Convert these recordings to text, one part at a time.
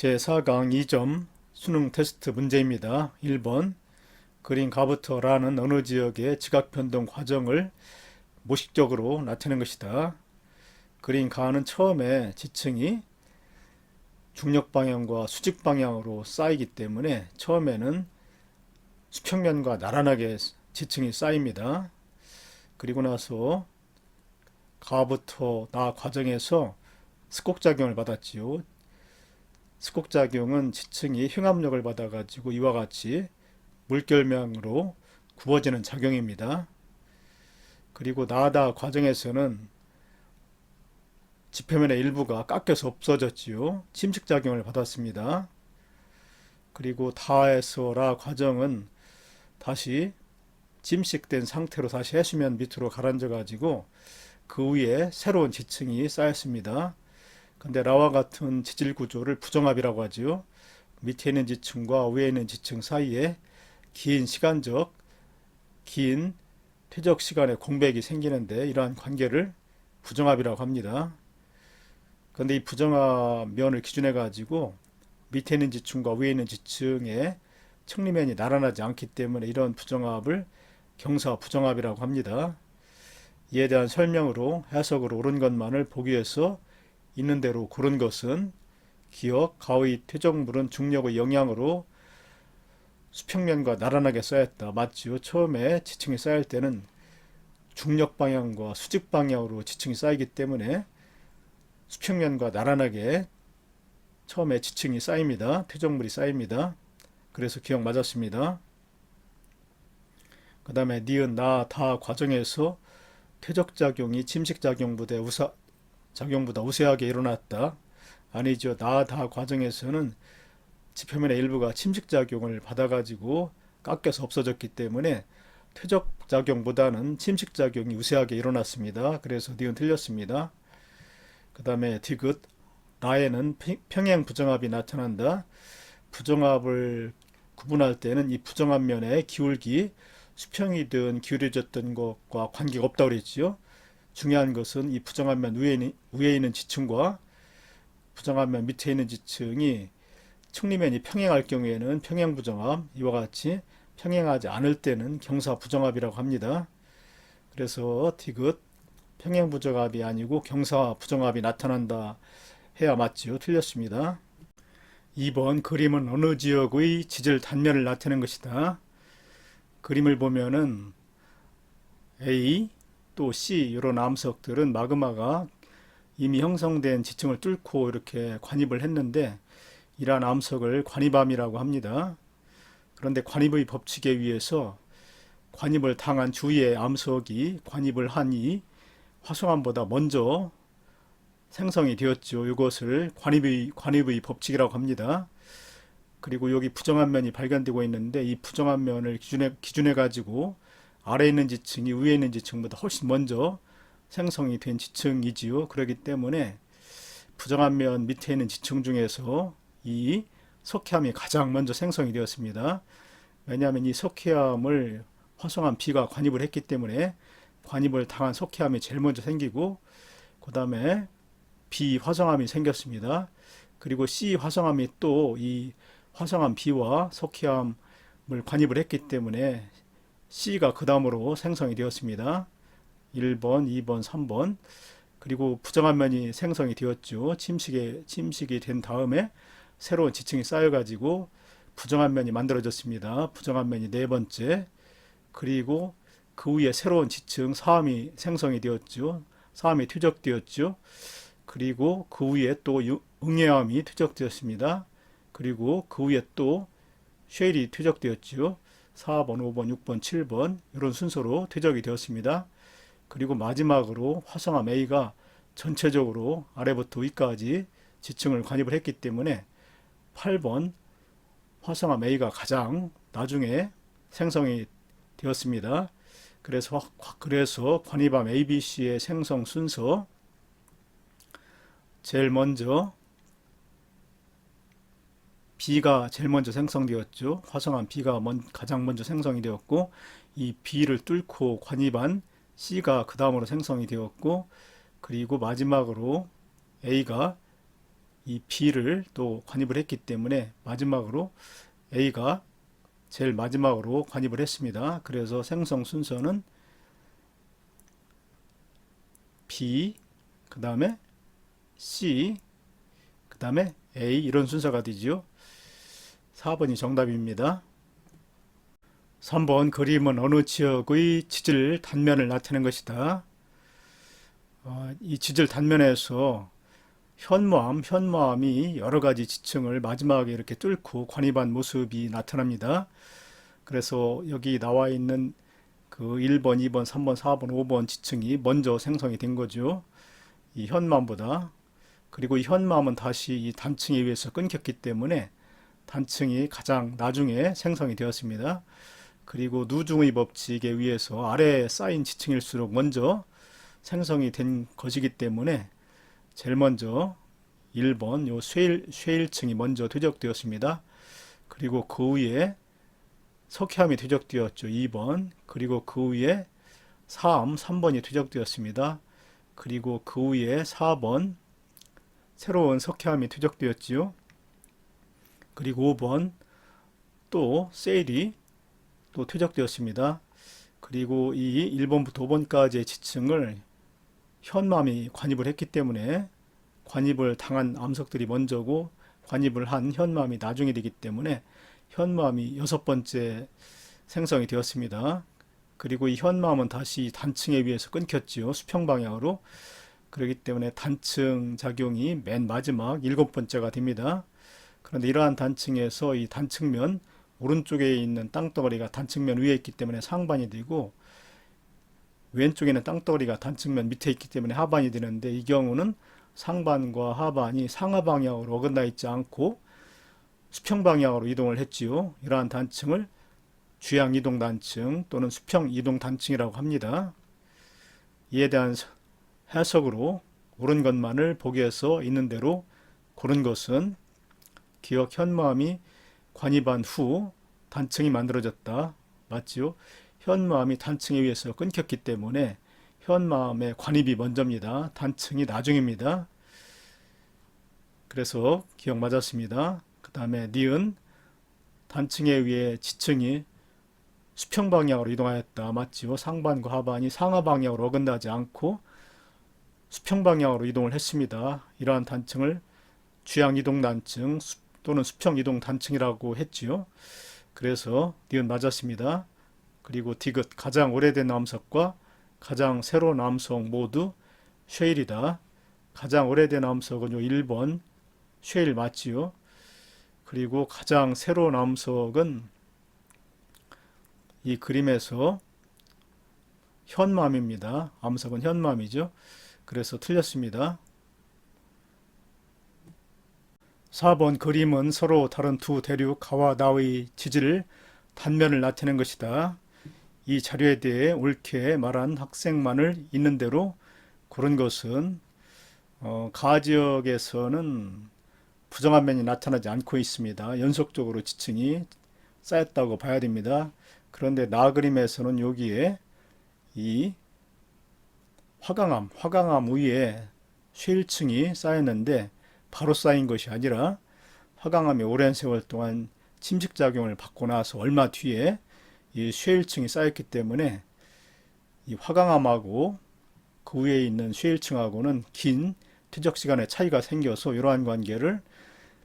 제4강 2점 수능 테스트 문제입니다. 1번 그린 가부터라는 어느 지역의 지각 변동 과정을 모식적으로 나타낸 것이다. 그린 가는 처음에 지층이 중력 방향과 수직 방향으로 쌓이기 때문에 처음에는 수평면과 나란하게 지층이 쌓입니다. 그리고 나서 가부터 나 과정에서 스곡작용을 받았지요. 스곡작용은 지층이 흉압력을 받아가지고 이와 같이 물결망으로 굽어지는 작용입니다. 그리고 나다 과정에서는 지표면의 일부가 깎여서 없어졌지요. 침식작용을 받았습니다. 그리고 다에서 라 과정은 다시 침식된 상태로 다시 해수면 밑으로 가라앉아 가지고 그 위에 새로운 지층이 쌓였습니다. 근데 라와 같은 지질 구조를 부정합이라고 하죠. 밑에 있는 지층과 위에 있는 지층 사이에 긴 퇴적 시간의 공백이 생기는데 이러한 관계를 부정합이라고 합니다. 그런데 이 부정합 면을 기준해 가지고 밑에 있는 지층과 위에 있는 지층의 층리면이 나란하지 않기 때문에 이런 부정합을 경사 부정합이라고 합니다. 이에 대한 설명으로 해석으로 옳은 것만을 보기 위해서 있는 대로 고른 것은 기억, 가의 퇴적물은 중력의 영향으로 수평면과 나란하게 쌓였다. 맞지요? 처음에 지층이 쌓일 때는 중력 방향과 수직 방향으로 지층이 쌓이기 때문에 수평면과 나란하게 처음에 지층이 쌓입니다. 퇴적물이 쌓입니다. 그래서 기억 맞았습니다. 그 다음에 니은, 나, 다 과정에서 퇴적작용이 침식작용보다 우세하게 일어났다. 아니죠. 나, 다 과정에서는 지표면의 일부가 침식작용을 받아가지고 깎여서 없어졌기 때문에 퇴적작용보다는 침식작용이 우세하게 일어났습니다. 그래서 니은 틀렸습니다. 그 다음에 디귿, 나에는 평행 부정합이 나타난다. 부정합을 구분할 때는 이 부정합 면의 기울기, 수평이든 기울여졌던 것과 관계가 없다고 그랬지요. 중요한 것은 이 부정합 면 위에 있는 지층과 부정합 면 밑에 있는 지층이 층리면이 평행할 경우에는 평행 부정합, 이와 같이 평행하지 않을 때는 경사 부정합이라고 합니다. 그래서 디귿 평행 부정합이 아니고 경사 부정합이 나타난다 해야 맞지요. 틀렸습니다. 2번 그림은 어느 지역의 지질 단면을 나타낸 것이다. 그림을 보면은 A 또 C 이런 암석들은 마그마가 이미 형성된 지층을 뚫고 이렇게 관입을 했는데 이러한 암석을 관입암이라고 합니다. 그런데 관입의 법칙에 의해서 관입을 당한 주위의 암석이 관입을 하니 화성암보다 먼저 생성이 되었죠. 이것을 관입의 법칙이라고 합니다. 그리고 여기 부정한 면이 발견되고 있는데 이 부정한 면을 기준해 가지고 아래에 있는 지층이 위에 있는 지층보다 훨씬 먼저 생성이 된 지층이지요. 그렇기 때문에 부정한 면 밑에 있는 지층 중에서 이 석회암이 가장 먼저 생성이 되었습니다. 왜냐하면 이 석회암을 화성암 B가 관입을 했기 때문에 관입을 당한 석회암이 제일 먼저 생기고 그 다음에 B 화성암이 생겼습니다. 그리고 C 화성암이 또 이 화성암 B와 석회암을 관입을 했기 때문에 C가 그 다음으로 생성이 되었습니다. 1번, 2번, 3번. 그리고 부정한 면이 생성이 되었죠. 침식이 된 다음에 새로운 지층이 쌓여가지고 부정한 면이 만들어졌습니다. 부정한 면이 네 번째. 그리고 그 위에 새로운 지층 사암이 생성이 되었죠. 사암이 퇴적되었죠. 그리고 그 위에 또 응애암이 퇴적되었습니다. 그리고 그 위에 또 쉐일이 퇴적되었죠. 4번, 5번, 6번, 7번 이런 순서로 퇴적이 되었습니다. 그리고 마지막으로 화성암 A가 전체적으로 아래부터 위까지 지층을 관입을 했기 때문에 8번 화성암 A가 가장 나중에 생성이 되었습니다. 그래서 관입암 ABC의 생성 순서 제일 먼저 B가 제일 먼저 생성되었죠. 화성암 B가 가장 먼저 생성이 되었고 이 B를 뚫고 관입한 C가 그 다음으로 생성이 되었고 그리고 마지막으로 A가 이 B를 또 관입을 했기 때문에 마지막으로 A가 제일 마지막으로 관입을 했습니다. 그래서 생성 순서는 B, 그 다음에 C, 그 다음에 A 이런 순서가 되지요. 4번이 정답입니다. 3번 그림은 어느 지역의 지질 단면을 나타낸 것이다. 이 지질 단면에서 현무암이 여러 가지 지층을 마지막에 이렇게 뚫고 관입한 모습이 나타납니다. 그래서 여기 나와 있는 그 1번, 2번, 3번, 4번, 5번 지층이 먼저 생성이 된 거죠. 이 현무암보다. 그리고 이 현무암은 다시 이 단층에 의해서 끊겼기 때문에 단층이 가장 나중에 생성이 되었습니다. 그리고 누중의 법칙에 의해서 아래에 쌓인 지층일수록 먼저 생성이 된 것이기 때문에 제일 먼저 1번 요 쉐일층이 먼저 퇴적되었습니다. 그리고 그 위에 석회암이 퇴적되었죠. 2번. 그리고 그 위에 3번이 퇴적되었습니다. 그리고 그 위에 4번 새로운 석회암이 퇴적되었지요. 그리고 5번 또 세일이 또 퇴적되었습니다. 그리고 이 1번부터 5번까지의 지층을 현무암이 관입을 했기 때문에 관입을 당한 암석들이 먼저고 관입을 한 현무암이 나중에 되기 때문에 현무암이 6번째 생성이 되었습니다. 그리고 이 현무암은 다시 단층에 의해서 끊겼지요. 수평 방향으로. 그렇기 때문에 단층 작용이 맨 마지막 7번째가 됩니다. 그런데 이러한 단층에서 이 단층면 오른쪽에 있는 땅덩어리가 단층면 위에 있기 때문에 상반이 되고 왼쪽에는 땅덩어리가 단층면 밑에 있기 때문에 하반이 되는데 이 경우는 상반과 하반이 상하 방향으로 어긋나 있지 않고 수평 방향으로 이동을 했지요. 이러한 단층을 주양 이동 단층 또는 수평 이동 단층이라고 합니다. 이에 대한 해석으로 옳은 것만을 보기에서 있는 대로 고른 것은 기억 현무암이 관입한 후 단층이 만들어졌다. 맞지요? 현무암이 단층에 의해서 끊겼기 때문에 현무암의 관입이 먼저입니다. 단층이 나중입니다. 그래서 기억 맞았습니다. 그 다음에 니은 단층에 의해 지층이 수평 방향으로 이동하였다. 맞지요? 상반과 하반이 상하 방향으로 어긋나지 않고 수평 방향으로 이동을 했습니다. 이러한 단층을 주양 이동 단층 또는 수평 이동 단층이라고 했지요. 그래서 니은 맞았습니다. 그리고 디귿 가장 오래된 암석과 가장 새로운 암석 모두 쉐일이다. 가장 오래된 암석은 요 1번 쉐일 맞지요. 그리고 가장 새로운 암석은 이 그림에서 현무암입니다. 암석은 현무암이죠. 그래서 틀렸습니다. 4번 그림은 서로 다른 두 대륙 가와 나의 지질 단면을 나타낸 것이다. 이 자료에 대해 옳게 말한 학생만을 있는 대로 고른 것은 가 지역에서는 부정한 면이 나타나지 않고 있습니다. 연속적으로 지층이 쌓였다고 봐야 됩니다. 그런데 나 그림에서는 여기에 이 화강암 위에 쉐일층이 쌓였는데 바로 쌓인 것이 아니라 화강암이 오랜 세월 동안 침식작용을 받고 나서 얼마 뒤에 이 쉐일층이 쌓였기 때문에 이 화강암하고 그 위에 있는 쉐일층하고는 긴 퇴적 시간의 차이가 생겨서 이러한 관계를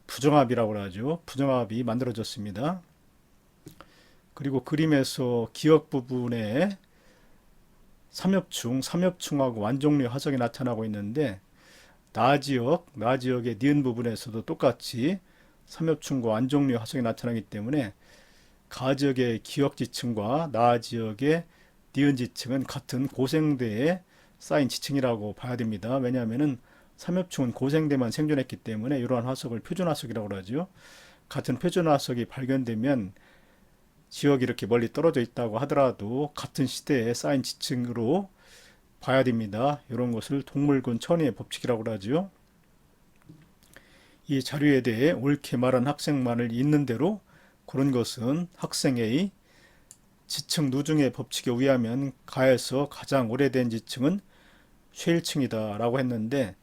부정합이라고 하죠. 부정합이 만들어졌습니다. 그리고 그림에서 기역 부분에 삼엽충하고 완종류 화석이 나타나고 있는데 나지역의 니은 부분에서도 똑같이 삼엽충과 완종류 화석이 나타나기 때문에 가지역의 기역지층과 나지역의 니은 지층은 같은 고생대에 쌓인 지층이라고 봐야 됩니다. 왜냐하면 삼엽충은 고생대만 생존했기 때문에 이러한 화석을 표준화석이라고 하죠. 같은 표준화석이 발견되면 지역이 이렇게 멀리 떨어져 있다고 하더라도 같은 시대에 쌓인 지층으로 봐야 됩니다. 이런 것을 동물군 천의 법칙이라고 하죠. 이 자료에 대해 옳게 말한 학생만을 있는 대로 고른 것은 학생 A 지층 누중의 법칙에 의하면 가에서 가장 오래된 지층은 쉐일층이다 라고 했는데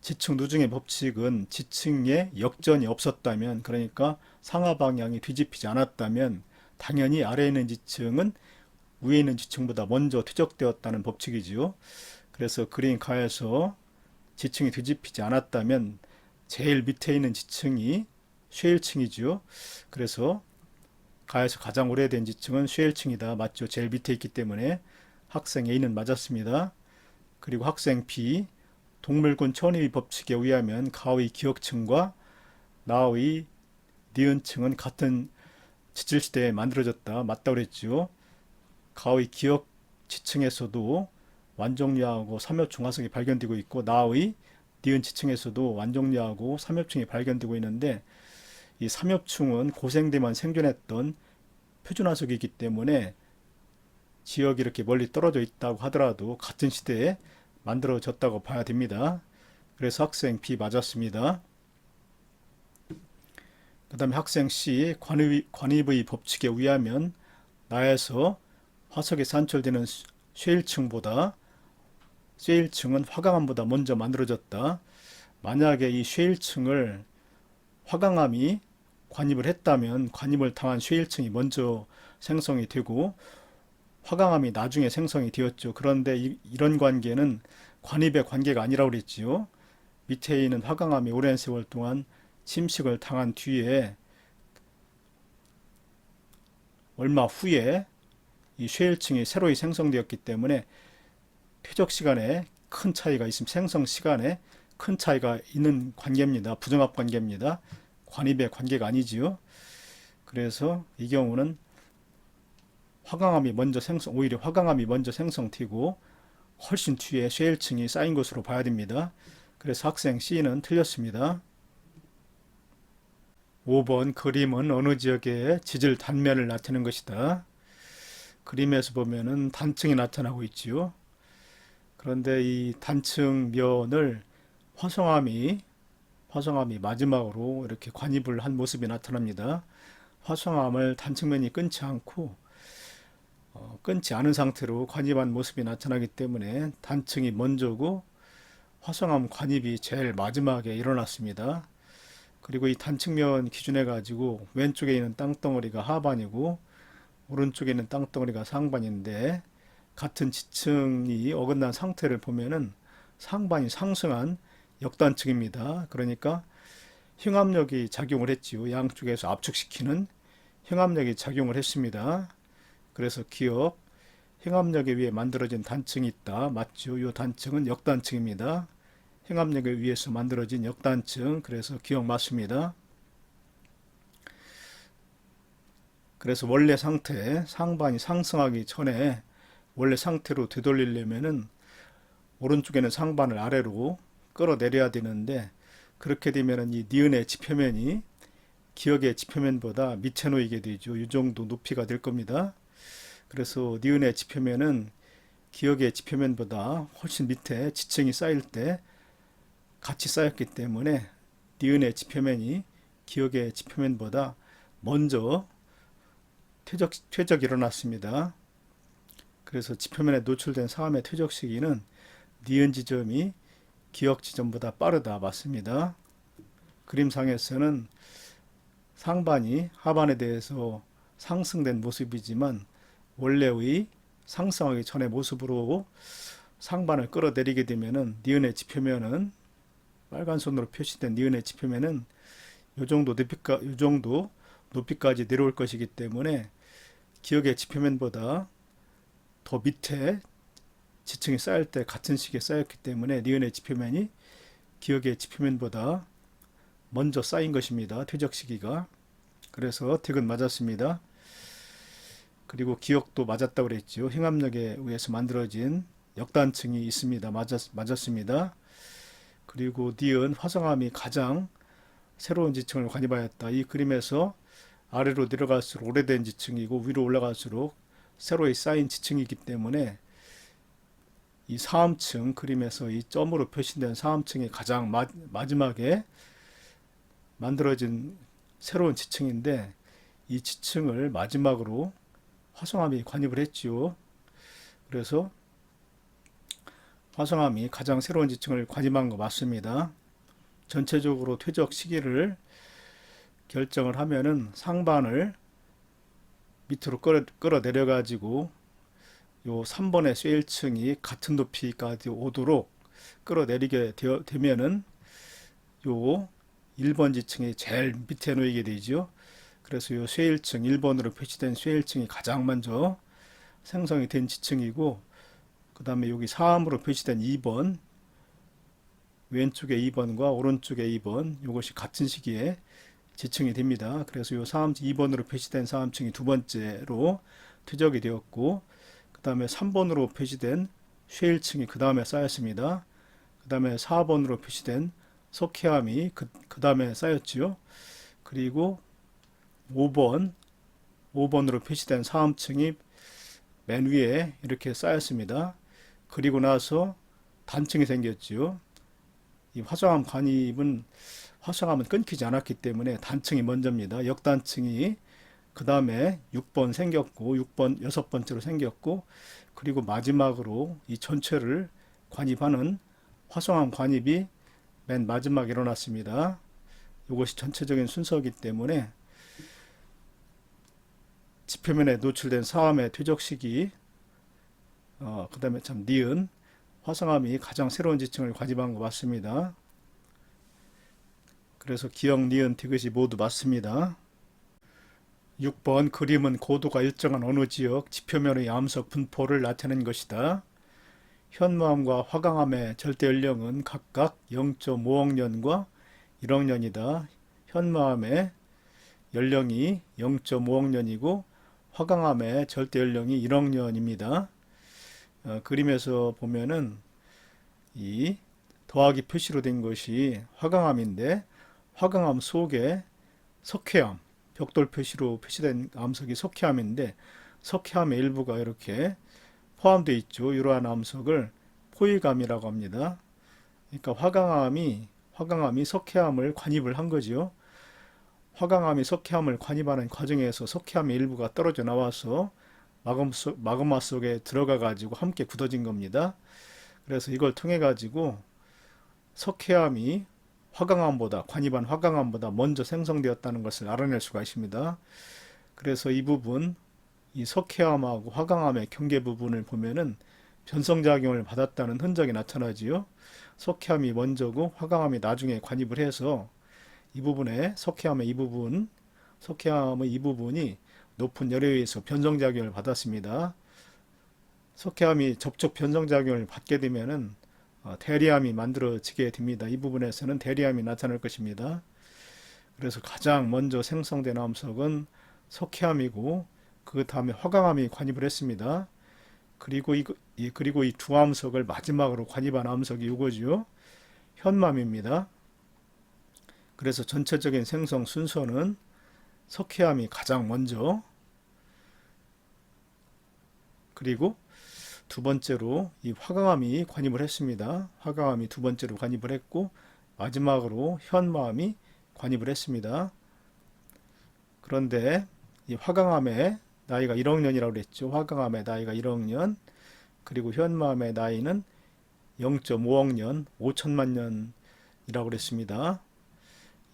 지층 누중의 법칙은 지층에 역전이 없었다면, 그러니까 상하 방향이 뒤집히지 않았다면 당연히 아래에 있는 지층은 위에 있는 지층보다 먼저 퇴적되었다는 법칙이지요. 그래서 그림 가에서 지층이 뒤집히지 않았다면 제일 밑에 있는 지층이 쉐일층이지요. 그래서 가에서 가장 오래된 지층은 쉐일층이다. 맞죠? 제일 밑에 있기 때문에 학생 A는 맞았습니다. 그리고 학생 B, 동물군 천위 법칙에 의하면 가의 기역층과 나의 니은층은 같은 지질시대에 만들어졌다. 맞다 그랬죠. 가의 기역 지층에서도 완종류하고 삼엽충 화석이 발견되고 있고, 나의 니은 지층에서도 완종류하고 삼엽충이 발견되고 있는데, 이 삼엽충은 고생대만 생존했던 표준화석이기 때문에 지역이 이렇게 멀리 떨어져 있다고 하더라도 같은 시대에 만들어졌다고 봐야 됩니다. 그래서 학생 B 맞았습니다. 그 다음에 학생 C, 관입의 법칙에 의하면 나에서 화석이 산출되는 쉐일층보다 쉐일층은 화강암보다 먼저 만들어졌다. 만약에 이 쉐일층을 화강암이 관입을 했다면 관입을 당한 쉐일층이 먼저 생성이 되고 화강암이 나중에 생성이 되었죠. 그런데 이런 관계는 관입의 관계가 아니라고 그랬지요. 밑에 있는 화강암이 오랜 세월 동안 침식을 당한 뒤에 얼마 후에 이 쉐일층이 새로이 생성되었기 때문에 퇴적 시간에 큰 차이가 있으면 생성 시간에 큰 차이가 있는 관계입니다. 부정합 관계입니다. 관입의 관계가 아니지요. 그래서 이 경우는 오히려 화강암이 먼저 생성되고 훨씬 뒤에 쉐일층이 쌓인 것으로 봐야 됩니다. 그래서 학생 C는 틀렸습니다. 5번 그림은 어느 지역의 지질 단면을 나타내는 것이다. 그림에서 보면은 단층이 나타나고 있지요. 그런데 이 단층 면을 화성암이 마지막으로 이렇게 관입을 한 모습이 나타납니다. 화성암을 단층면이 끊지 않은 상태로 관입한 모습이 나타나기 때문에 단층이 먼저고 화성암 관입이 제일 마지막에 일어났습니다. 그리고 이 단층면 기준해 가지고 왼쪽에 있는 땅덩어리가 하반이고 오른쪽에 있는 땅덩어리가 상반인데, 같은 지층이 어긋난 상태를 보면은 상반이 상승한 역단층입니다. 그러니까 흉압력이 작용을 했지요. 양쪽에서 압축시키는 흉압력이 작용을 했습니다. 그래서 기억, 흉압력에 의해 만들어진 단층이 있다. 맞죠? 이 단층은 역단층입니다. 흉압력에 의해서 만들어진 역단층. 그래서 기억 맞습니다. 그래서 원래 상태, 상반이 상승하기 전에 원래 상태로 되돌리려면은 오른쪽에는 상반을 아래로 끌어내려야 되는데, 그렇게 되면은 이 니은의 지표면이 기역의 지표면보다 밑에 놓이게 되죠. 이 정도 높이가 될 겁니다. 그래서 니은의 지표면은 기역의 지표면보다 훨씬 밑에 지층이 쌓일 때 같이 쌓였기 때문에 니은의 지표면이 기역의 지표면보다 먼저 퇴적이 일어났습니다. 그래서 지표면에 노출된 사암의 퇴적 시기는 니은 지점이 기역 지점보다 빠르다. 맞습니다. 그림상에서는 상반이 하반에 대해서 상승된 모습이지만 원래의 상승하기 전의 모습으로 상반을 끌어내리게 되면은 니은의 지표면은 빨간 선으로 표시된 니은의 지표면은 요 정도 높이까지 내려올 것이기 때문에 기역의 지표면보다 더 밑에 지층이 쌓일 때 같은 시기에 쌓였기 때문에 니은의 지표면이 기역의 지표면보다 먼저 쌓인 것입니다. 퇴적 시기가. 그래서 틱은 맞았습니다. 그리고 기역도 맞았다고 그랬죠. 흉압력에 의해서 만들어진 역단층이 있습니다. 맞았습니다. 그리고 니은 화성암이 가장 새로운 지층을 관입하였다. 이 그림에서 아래로 내려갈수록 오래된 지층이고 위로 올라갈수록 새로이 쌓인 지층이기 때문에 이 사암층, 그림에서 이 점으로 표시된 사암층이 가장 마지막에 만들어진 새로운 지층인데, 이 지층을 마지막으로 화성암이 관입을 했지요. 그래서 화성암이 가장 새로운 지층을 관임한 거 맞습니다. 전체적으로 퇴적 시기를 결정을 하면은 상반을 밑으로 끌어내려 가지고 요 3번의 쇠일층이 같은 높이까지 오도록 끌어내리게 되면은 요 1번 지층이 제일 밑에 놓이게 되죠. 그래서 요 쇠일층 1번으로 표시된 쇠일층이 가장 먼저 생성이 된 지층이고, 그 다음에 여기 4함으로 표시된 2번, 왼쪽에 2번과 오른쪽에 2번, 이것이 같은 시기에 지층이 됩니다. 그래서 요 2번으로 표시된 사함층이 두 번째로 퇴적이 되었고, 그 다음에 3번으로 표시된 쉐일층이 그 다음에 쌓였습니다. 그 다음에 4번으로 표시된 석회암이 그 다음에 쌓였지요. 그리고 5번으로 표시된 사함층이 맨 위에 이렇게 쌓였습니다. 그리고 나서 단층이 생겼지요. 이 화성암은 끊기지 않았기 때문에 단층이 먼저입니다. 역단층이 그 다음에 6번 생겼고, 6번 6번째로 생겼고, 그리고 마지막으로 이 전체를 관입하는 화성암 관입이 맨 마지막에 일어났습니다. 이것이 전체적인 순서이기 때문에 지표면에 노출된 사암의 퇴적 시기, 그 다음에 니은, 화성암이 가장 새로운 지층을 관입한 것 맞습니다. 그래서 기역, 니은, 디귿이 모두 맞습니다. 6번 그림은 고도가 일정한 어느 지역 지표면의 암석 분포를 나타낸 것이다. 현무암과 화강암의 절대 연령은 각각 0.5억 년과 1억 년이다. 현무암의 연령이 0.5억 년이고 화강암의 절대 연령이 1억 년입니다. 그림에서 보면은 이 더하기 표시로 된 것이 화강암인데, 화강암 속에 석회암, 벽돌 표시로 표시된 암석이 석회암인데, 석회암의 일부가 이렇게 포함되어 있죠. 이러한 암석을 포위감이라고 합니다. 그러니까 화강암이 석회암을 관입을 한 거죠. 화강암이 석회암을 관입하는 과정에서 석회암의 일부가 떨어져 나와서 마그마 속에 들어가 가지고 함께 굳어진 겁니다. 그래서 이걸 통해 가지고 석회암이 관입한 화강암보다 먼저 생성되었다는 것을 알아낼 수가 있습니다. 그래서 이 부분, 이 석회암하고 화강암의 경계 부분을 보면은 변성작용을 받았다는 흔적이 나타나지요. 석회암이 먼저고 화강암이 나중에 관입을 해서 이 부분에 석회암의 이 부분이 높은 열에 의해서 변성작용을 받았습니다. 석회암이 접촉 변성작용을 받게 되면은 대리암이 만들어지게 됩니다. 이 부분에서는 대리암이 나타날 것입니다. 그래서 가장 먼저 생성된 암석은 석회암이고 그 다음에 화강암이 관입을 했습니다. 그리고 이 두 암석을 마지막으로 관입한 암석이 이거죠. 현무암입니다. 그래서 전체적인 생성 순서는 석회암이 가장 먼저, 그리고 두 번째로 이 화강암이 관입을 했습니다. 화강암이 두 번째로 관입을 했고 마지막으로 현무암이 관입을 했습니다. 그런데 이 화강암의 나이가 1억 년이라고 그랬죠. 화강암의 나이가 1억 년, 그리고 현무암의 나이는 0.5억 년, 5천만 년이라고 그랬습니다.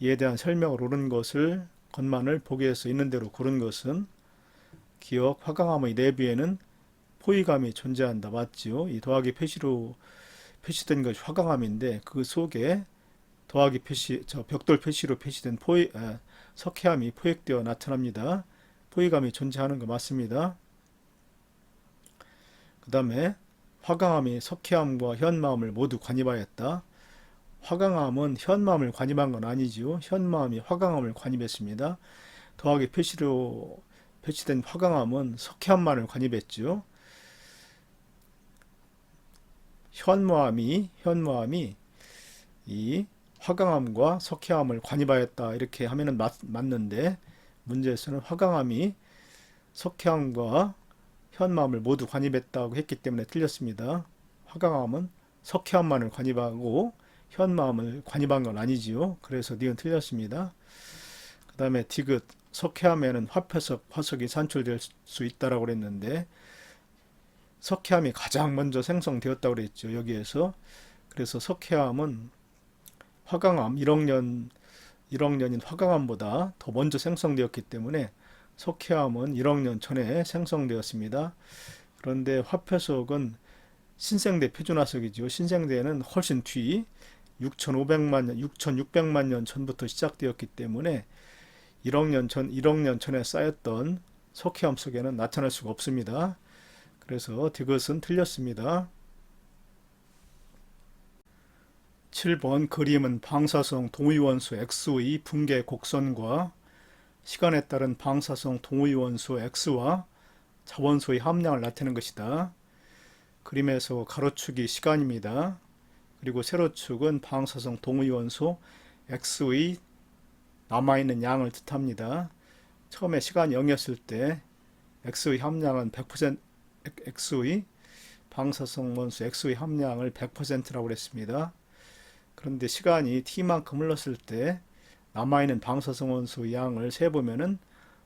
이에 대한 설명을 옳은 것을 건만을 보기에서 있는 대로 고른 것은 기억, 화강암의 내부에는 포위감이 존재한다. 맞지요? 이 더하기 표시로 표시된 것이 화강암인데 그 속에 더하기 표시, 벽돌 표시로 표시된 석회암이 포획되어 나타납니다. 포위감이 존재하는 거 맞습니다. 그 다음에 화강암이 석회암과 현무암을 모두 관입하였다. 화강암은 현무암을 관입한 건 아니지요. 현무암이 화강암을 관입했습니다. 더하기 표시로 표시된 화강암은 석회암만을 관입했죠. 현무암이 이 화강암과 석회암을 관입하였다 이렇게 하면은 맞는데, 문제에서는 화강암이 석회암과 현무암을 모두 관입했다고 했기 때문에 틀렸습니다. 화강암은 석회암만을 관입하고 현무암을 관입한 건 아니지요. 그래서 니은 틀렸습니다. 그 다음에 디귿, 석회암에는 화석이 산출될 수 있다라고 그랬는데 석회암이 가장 먼저 생성되었다고 그랬죠. 여기에서. 그래서 석회암은 화강암 1억 년인 화강암보다 더 먼저 생성되었기 때문에 석회암은 1억 년 전에 생성되었습니다. 그런데 화폐석은 신생대 표준화석이죠. 신생대는 훨씬 뒤 6,500만 년, 6,600만 년 전부터 시작되었기 때문에 1억 년 전에 쌓였던 석회암 속에는 나타날 수가 없습니다. 그래서 이것은 틀렸습니다. 7번 그림은 방사성 동위원소 X의 붕괴 곡선과 시간에 따른 방사성 동위원소 X와 자원소의 함량을 나타내는 것이다. 그림에서 가로축이 시간입니다. 그리고 세로축은 방사성 동위원소 X의 남아있는 양을 뜻합니다. 처음에 시간이 0이었을 때 X의 함량은 100%, X의 방사성 원소 X의 함량을 100%라고 그랬습니다. 그런데 시간이 T만큼 흘렀을 때 남아있는 방사성 원소의 양을 세보면은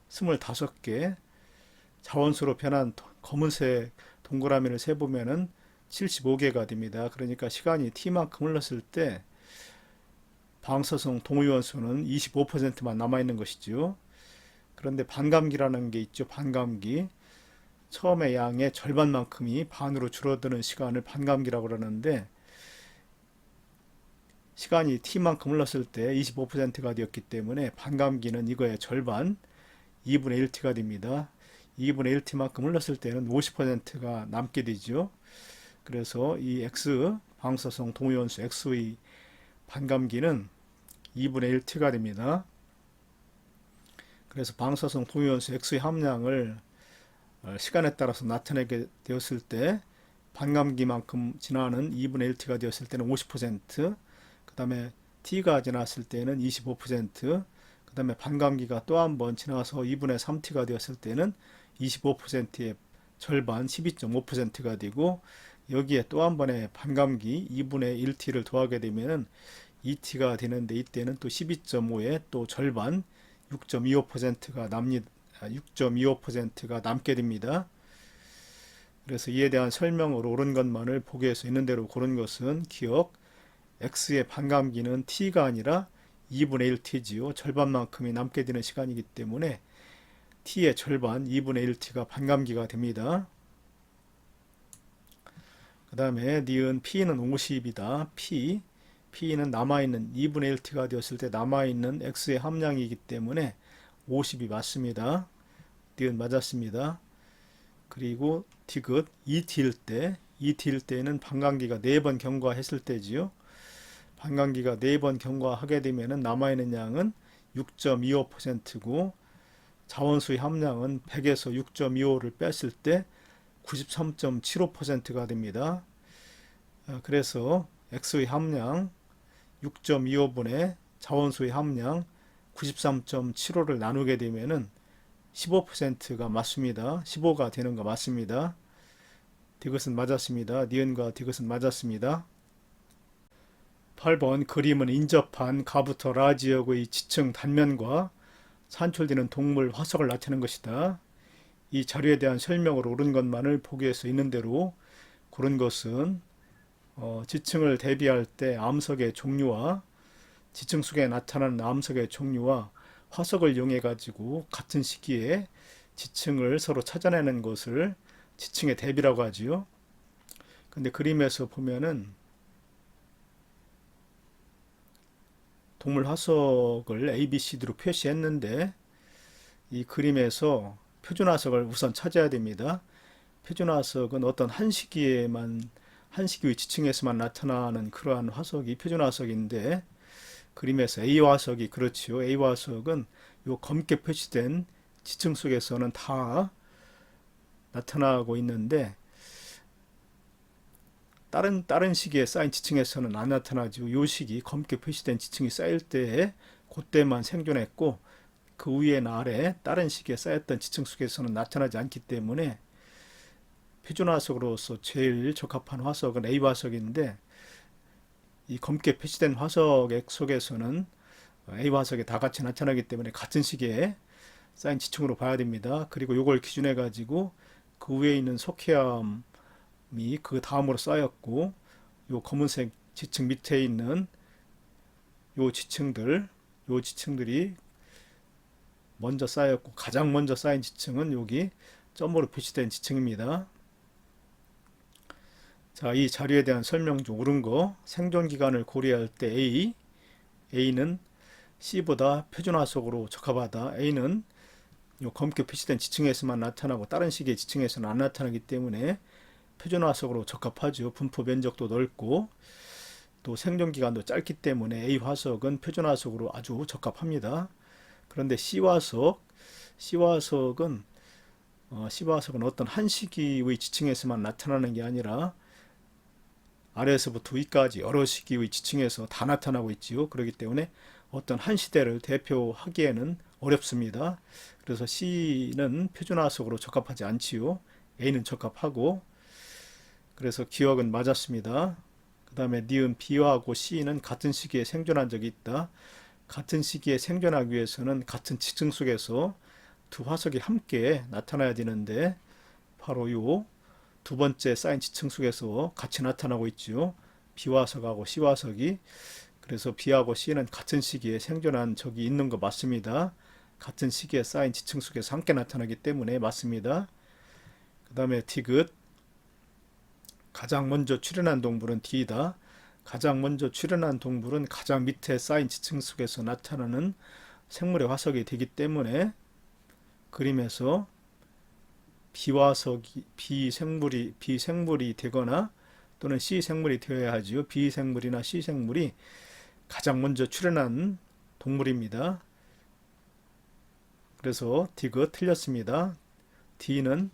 25개, 자원수로 변한 검은색 동그라미를 세보면은 75개가 됩니다. 그러니까 시간이 T만큼 흘렀을 때 방사성 동위원소는 25%만 남아있는 것이죠. 그런데 반감기라는 게 있죠. 반감기. 처음에 양의 절반만큼이 반으로 줄어드는 시간을 반감기라고 그러는데 시간이 T만큼 흘렀을 때 25%가 되었기 때문에 반감기는 이거의 절반 2분의 1T가 됩니다. 2분의 1T만큼 흘렀을 때는 50%가 남게 되죠. 그래서 이 X 방사성 동위원소 X의 반감기는 2분의 1T가 됩니다. 그래서 방사성 동위원소 X의 함량을 시간에 따라서 나타내게 되었을 때 반감기만큼 지나는 2분의 1T가 되었을 때는 50%, 그 다음에 T가 지났을 때는 25%, 그 다음에 반감기가 또 한 번 지나서 2분의 3T가 되었을 때는 25%의 절반 12.5%가 되고 여기에 또 한 번의 반감기 2분의 1T를 더하게 되면 2T가 되는데 이때는 또 12.5에 또 절반 6.25%가 납니다. 6.25%가 남게 됩니다. 그래서 이에 대한 설명으로 옳은 것만을 보기에서 있는 대로 고른 것은 기억 X의 반감기는 T가 아니라 2분의 1T지요. 절반만큼이 남게 되는 시간이기 때문에 T의 절반 2분의 1T가 반감기가 됩니다. 그 다음에 니은 P는 50이다. P는 남아있는 2분의 1T가 되었을 때 남아있는 X의 함량이기 때문에 50이 맞습니다. 니은 맞았습니다. 그리고 디귿 2T일 때는 반감기가 4번 경과했을 때지요. 반감기가 4번 경과하게 되면 남아있는 양은 6.25%고 자원수의 함량은 100에서 6.25를 뺐을 때 93.75%가 됩니다. 그래서 X의 함량 6.25분의 자원수의 함량 93.75를 나누게 되면은 15%가 맞습니다. 15가 되는 거 맞습니다. 디귿은 맞았습니다. 니은과 디귿은 맞았습니다. 8번 그림은 인접한 가부터 라지역의 지층 단면과 산출되는 동물 화석을 나타내는 것이다. 이 자료에 대한 설명으로 옳은 것만을 보기에서 있는 대로 고른 것은 지층을 대비할 때 암석의 종류와 지층 속에 나타나는 암석의 종류와 화석을 이용해 가지고 같은 시기에 지층을 서로 찾아내는 것을 지층의 대비라고 하지요. 근데 그림에서 보면은 동물 화석을 A, B, C, D로 표시했는데 이 그림에서 표준 화석을 우선 찾아야 됩니다. 표준 화석은 어떤 한 시기의 지층에서만 나타나는 그러한 화석이 표준 화석인데 그림에서 A 화석이 그렇지요. A 화석은 요 검게 표시된 지층 속에서는 다 나타나고 있는데 다른 시기에 쌓인 지층에서는 안 나타나죠. 요 시기 검게 표시된 지층이 쌓일 때에 그때만 생존했고 그 위에나 아래 다른 시기에 쌓였던 지층 속에서는 나타나지 않기 때문에 표준 화석으로서 제일 적합한 화석은 A 화석인데 이 검게 표시된 화석 속에서는 A 화석이 다 같이 나타나기 때문에 같은 시기에 쌓인 지층으로 봐야 됩니다. 그리고 이걸 기준해 가지고 그 위에 있는 석회암 그 다음으로 쌓였고, 요 검은색 지층 밑에 있는 요 지층들이 먼저 쌓였고, 가장 먼저 쌓인 지층은 여기 점으로 표시된 지층입니다. 자, 이 자료에 대한 설명 중 옳은 거, 생존 기간을 고려할 때 A는 C보다 표준화석으로 적합하다. A는 요 검게 표시된 지층에서만 나타나고 다른 식의 지층에서는 안 나타나기 때문에 표준화석으로 적합하죠. 분포 면적도 넓고 또 생존 기간도 짧기 때문에 A 화석은 표준화석으로 아주 적합합니다. 그런데 C화석은 어떤 한 시기의 지층에서만 나타나는 게 아니라 아래에서부터 위까지 여러 시기의 지층에서 다 나타나고 있지요. 그렇기 때문에 어떤 한 시대를 대표하기에는 어렵습니다. 그래서 C는 표준화석으로 적합하지 않지요. A는 적합하고, 그래서 기억은 맞았습니다. 그 다음에 니은 B하고 C는 같은 시기에 생존한 적이 있다. 같은 시기에 생존하기 위해서는 같은 지층 속에서 두 화석이 함께 나타나야 되는데, 바로 요 두 번째 쌓인 지층 속에서 같이 나타나고 있죠. B화석하고 C화석이. 그래서 B하고 C는 같은 시기에 생존한 적이 있는 거 맞습니다. 같은 시기에 쌓인 지층 속에서 함께 나타나기 때문에 맞습니다. 그 다음에 디귿, 가장 먼저 출현한 동물은 D이다. 가장 먼저 출현한 동물은 가장 밑에 쌓인 지층 속에서 나타나는 생물의 화석이 되기 때문에 그림에서 B생물이 되거나 또는 C생물이 되어야 하지요. B생물이나 C생물이 가장 먼저 출현한 동물입니다. 그래서 디귿 틀렸습니다. D는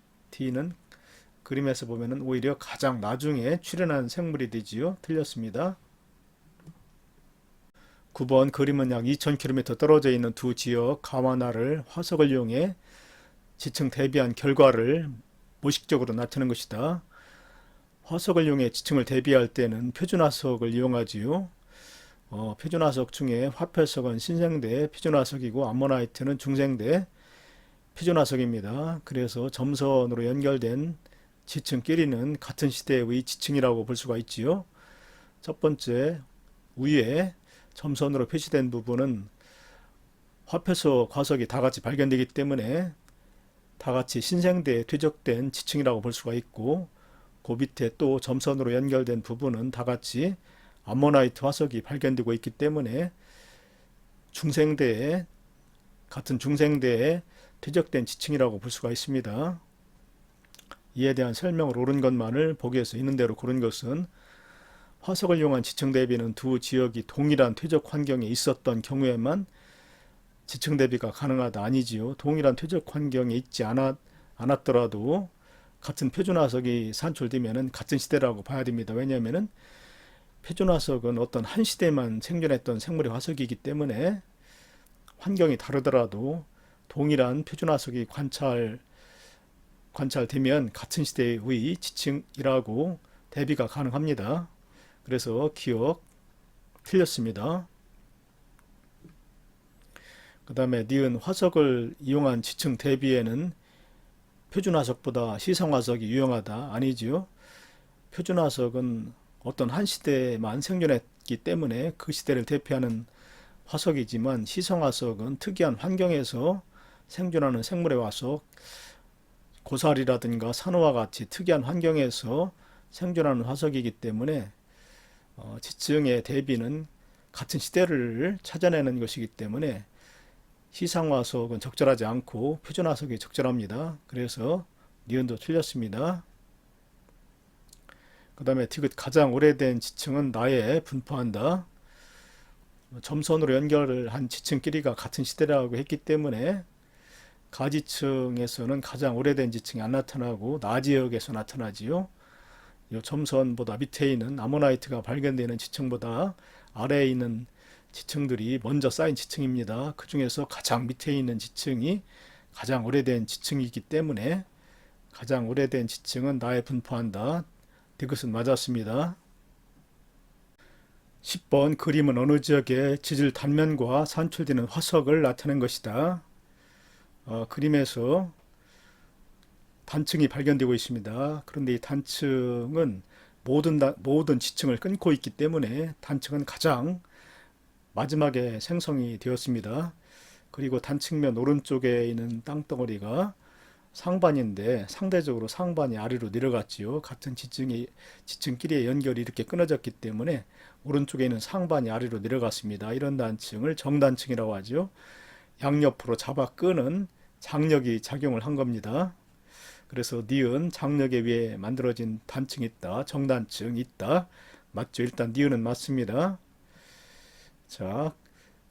그림에서 보면은 오히려 가장 나중에 출현한 생물이 되지요. 틀렸습니다. 9번 그림은 약 2000km 떨어져 있는 두 지역 가와나를 화석을 이용해 지층 대비한 결과를 모식적으로 나타낸 것이다. 화석을 이용해 지층을 대비할 때는 표준화석을 이용하지요. 표준화석 중에 화폐석은 신생대 표준화석이고 암모나이트는 중생대 표준화석입니다. 그래서 점선으로 연결된 지층끼리는 같은 시대의 지층이라고 볼 수가 있지요. 첫 번째, 위에 점선으로 표시된 부분은 화폐석 화석이 다 같이 발견되기 때문에 다 같이 신생대에 퇴적된 지층이라고 볼 수가 있고, 그 밑에 또 점선으로 연결된 부분은 다 같이 암모나이트 화석이 발견되고 있기 때문에 같은 중생대에 퇴적된 지층이라고 볼 수가 있습니다. 이에 대한 설명을 옳은 것만을 보기에서 있는 대로 고른 것은 화석을 이용한 지층 대비는 두 지역이 동일한 퇴적 환경에 있었던 경우에만 지층 대비가 가능하다. 아니지요. 동일한 퇴적 환경에 있지 않았더라도 같은 표준화석이 산출되면 같은 시대라고 봐야 됩니다. 왜냐하면 표준화석은 어떤 한 시대만 생존했던 생물의 화석이기 때문에 환경이 다르더라도 동일한 표준화석이 관찰되면 같은 시대의 지층이라고 대비가 가능합니다. 그래서 기억 틀렸습니다. 그 다음에 니은 화석을 이용한 지층 대비에는 표준화석보다 시성화석이 유용하다. 아니지요. 표준화석은 어떤 한 시대만 생존했기 때문에 그 시대를 대표하는 화석이지만 시성화석은 특이한 환경에서 생존하는 생물의 화석, 고사리라든가 산호와 같이 특이한 환경에서 생존하는 화석이기 때문에 지층의 대비는 같은 시대를 찾아내는 것이기 때문에 시상화석은 적절하지 않고 표준화석이 적절합니다. 그래서 니은도 틀렸습니다. 그 다음에 디귿 가장 오래된 지층은 나에 분포한다. 점선으로 연결한 지층끼리가 같은 시대라고 했기 때문에 가지층에서는 가장 오래된 지층이 안 나타나고 나 지역에서 나타나지요. 이 점선보다 밑에 있는 아모나이트가 발견되는 지층보다 아래에 있는 지층들이 먼저 쌓인 지층입니다. 그 중에서 가장 밑에 있는 지층이 가장 오래된 지층이기 때문에 가장 오래된 지층은 나에 분포한다. 디귿은 맞았습니다. 10번 그림은 어느 지역의 지질 단면과 산출되는 화석을 나타낸 것이다. 그림에서 단층이 발견되고 있습니다. 그런데 이 단층은 모든 지층을 끊고 있기 때문에 단층은 가장 마지막에 생성이 되었습니다. 그리고 단층면 오른쪽에 있는 땅덩어리가 상반인데 상대적으로 상반이 아래로 내려갔지요. 같은 지층끼리의 연결이 이렇게 끊어졌기 때문에 오른쪽에 있는 상반이 아래로 내려갔습니다. 이런 단층을 정단층이라고 하죠. 양옆으로 잡아 끄는 장력이 작용을 한 겁니다. 그래서 니은 장력에 의해 만들어진 단층이 있다. 정단층 있다. 맞죠? 일단 니은은 맞습니다. 자,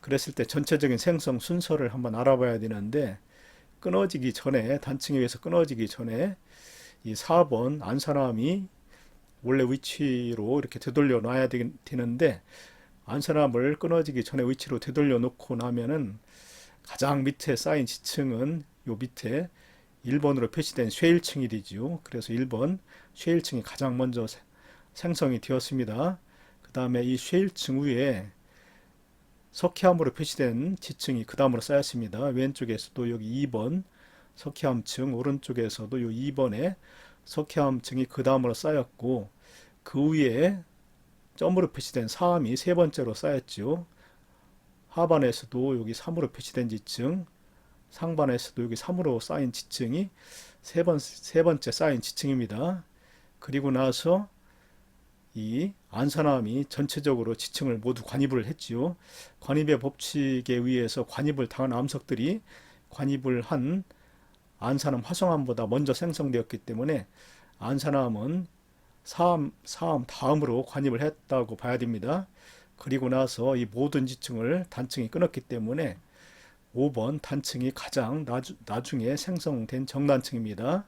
그랬을 때 전체적인 생성 순서를 한번 알아봐야 되는데 끊어지기 전에 단층에 의해서 끊어지기 전에 이 4번 안산암이 원래 위치로 이렇게 되돌려 놔야 되는데 안산암을 끊어지기 전에 위치로 되돌려 놓고 나면은 가장 밑에 쌓인 지층은 요 밑에 1번으로 표시된 쉐일층이 되지요. 그래서 1번 쉐일층이 가장 먼저 생성이 되었습니다. 그 다음에 이 쉐일층 위에 석회암으로 표시된 지층이 그 다음으로 쌓였습니다. 왼쪽에서도 여기 2번 석회암층, 오른쪽에서도 요 2번에 석회암층이 그 다음으로 쌓였고 그 위에 점으로 표시된 사암이 세 번째로 쌓였죠. 하반에서도 여기 3으로 표시된 지층, 상반에서도 여기 3으로 쌓인 지층이 세 번째 쌓인 지층입니다. 그리고 나서 이 안산암이 전체적으로 지층을 모두 관입을 했지요. 관입의 법칙에 의해서 관입을 당한 암석들이 관입을 한 안산암, 화성암보다 먼저 생성되었기 때문에 안산암은 사암 다음으로 관입을 했다고 봐야 됩니다. 그리고 나서 이 모든 지층을 단층이 끊었기 때문에 5번 단층이 가장 나중에 생성된 정단층입니다.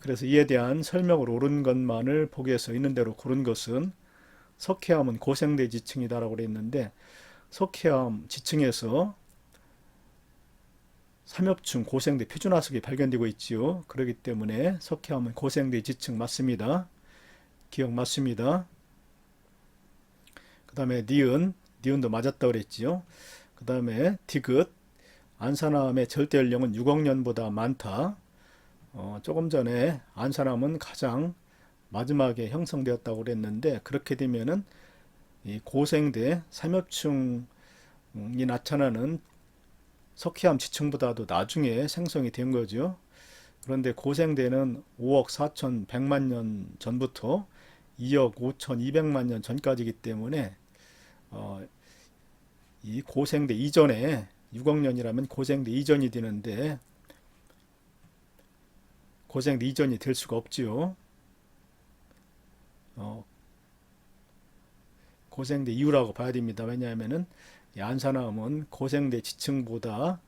그래서 이에 대한 설명을 옳은 것만을 보기에서 있는 대로 고른 것은 석회암은 고생대 지층이다라고 그랬는데 석회암 지층에서 삼엽층 고생대 표준화석이 발견되고 있지요. 그렇기 때문에 석회암은 고생대 지층 맞습니다. 기억 맞습니다. 그 다음에 니은도 맞았다 그랬지요. 그 다음에 디귿 안산암의 절대 연령은 6억 년보다 많다. 조금 전에 안산암은 가장 마지막에 형성되었다고 그랬는데 그렇게 되면은 이 고생대 삼엽층이 나타나는 석회암 지층보다도 나중에 생성이 된 거죠. 그런데 고생대는 5억 4,100만 년 전부터 2억 5,200만 년 전까지이기 때문에 이 고생대 이전에 6억 년이라면 고생대 이전이 되는데 고생대 이전이 될 수가 없지요. 고생대 이후라고 봐야 됩니다. 왜냐하면은 안산암은 고생대 지층보다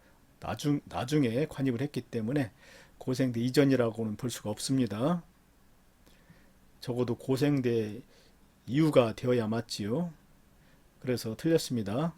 나중에 관입을 했기 때문에 고생대 이전이라고는 볼 수가 없습니다. 적어도 고생대 이후가 되어야 맞지요. 그래서 틀렸습니다.